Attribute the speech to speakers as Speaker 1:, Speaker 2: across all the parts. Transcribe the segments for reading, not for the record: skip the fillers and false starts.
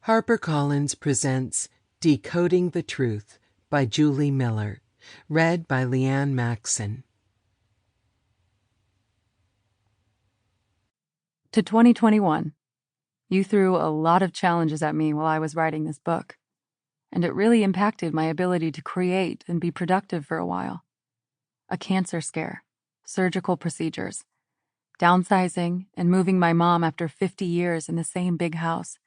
Speaker 1: HarperCollins presents Decoding the Truth by Julie Miller, read by Leanne Maksin.
Speaker 2: To 2021, you threw a lot of challenges at me while I was writing this book, and it really impacted my ability to create and be productive for a while. A cancer scare, surgical procedures, downsizing, and moving my mom after 50 years in the same big house.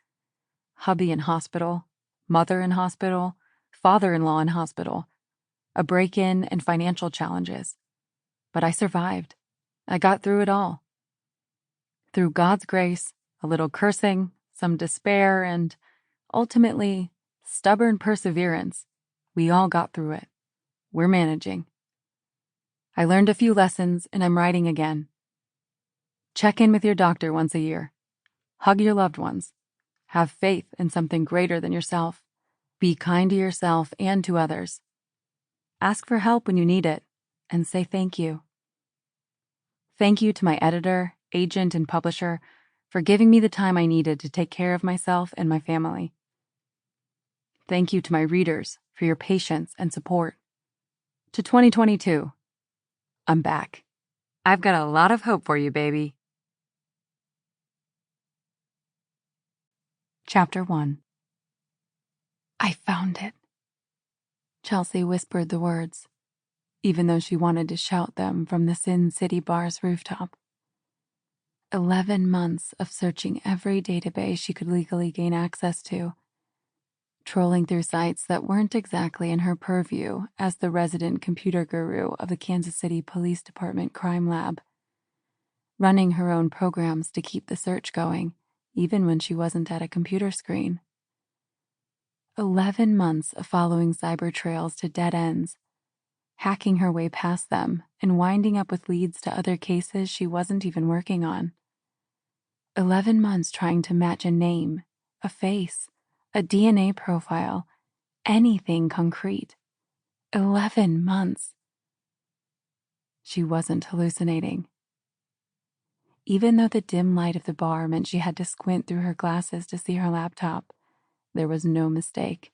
Speaker 2: Hubby in hospital, mother in hospital, father-in-law in hospital, a break-in and financial challenges. But I survived. I got through it all. Through God's grace, a little cursing, some despair, and ultimately, stubborn perseverance, we all got through it. We're managing. I learned a few lessons, and I'm writing again. Check in with your doctor once a year. Hug your loved ones. Have faith in something greater than yourself. Be kind to yourself and to others. Ask for help when you need it, and say thank you. Thank you to my editor, agent, and publisher for giving me the time I needed to take care of myself and my family. Thank you to my readers for your patience and support. To 2022, I'm back. I've got a lot of hope for you, baby. Chapter 1. I found it. Chelsea whispered the words, even though she wanted to shout them from the Sin City bar's rooftop. 11 months of searching every database she could legally gain access to, trolling through sites that weren't exactly in her purview as the resident computer guru of the Kansas City Police Department Crime Lab, running her own programs to keep the search going, even when she wasn't at a computer screen. 11 months of following cyber trails to dead ends, hacking her way past them and winding up with leads to other cases she wasn't even working on. 11 months trying to match a name, a face, a DNA profile, anything concrete. 11 months. She wasn't hallucinating. Even though the dim light of the bar meant she had to squint through her glasses to see her laptop, there was no mistake.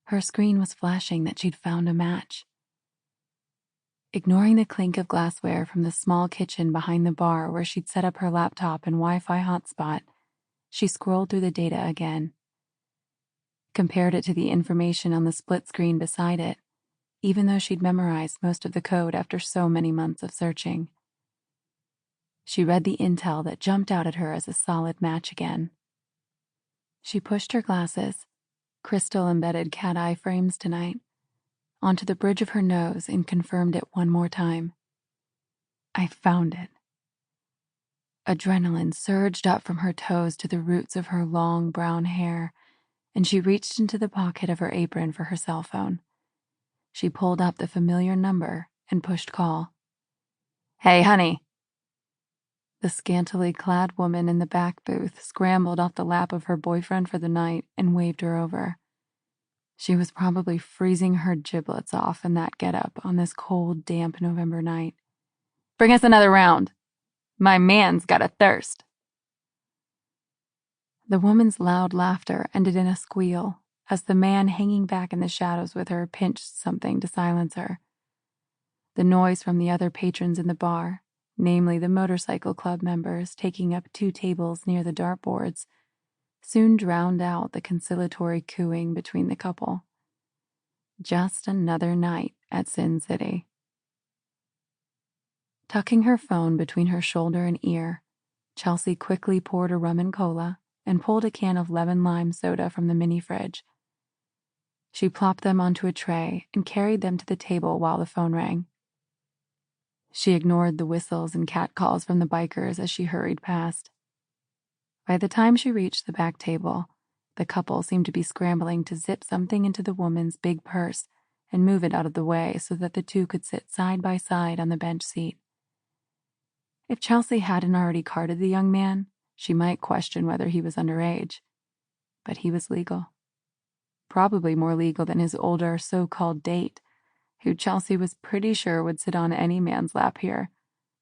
Speaker 2: Her screen was flashing that she'd found a match. Ignoring the clink of glassware from the small kitchen behind the bar where she'd set up her laptop and Wi-Fi hotspot, she scrolled through the data again. Compared it to the information on the split screen beside it, even though she'd memorized most of the code after so many months of searching. She read the intel that jumped out at her as a solid match again. She pushed her glasses, crystal-embedded cat-eye frames tonight, onto the bridge of her nose and confirmed it one more time. I found it. Adrenaline surged up from her toes to the roots of her long brown hair, and she reached into the pocket of her apron for her cell phone. She pulled up the familiar number and pushed call. Hey, honey. The scantily clad woman in the back booth scrambled off the lap of her boyfriend for the night and waved her over. She was probably freezing her giblets off in that getup on this cold, damp November night. Bring us another round. My man's got a thirst. The woman's loud laughter ended in a squeal as the man hanging back in the shadows with her pinched something to silence her. The noise from the other patrons in the bar, namely the motorcycle club members taking up 2 tables near the dartboards, soon drowned out the conciliatory cooing between the couple. Just another night at Sin City. Tucking her phone between her shoulder and ear, Chelsea quickly poured a rum and cola and pulled a can of lemon-lime soda from the mini-fridge. She plopped them onto a tray and carried them to the table while the phone rang. She ignored the whistles and catcalls from the bikers as she hurried past. By the time she reached the back table, the couple seemed to be scrambling to zip something into the woman's big purse and move it out of the way so that the two could sit side by side on the bench seat. If Chelsea hadn't already carded the young man, she might question whether he was underage. But he was legal. Probably more legal than his older so-called date, who Chelsea was pretty sure would sit on any man's lap here,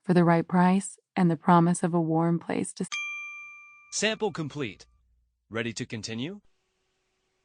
Speaker 2: for the right price and the promise of a warm place to...
Speaker 3: Sample complete. Ready to continue?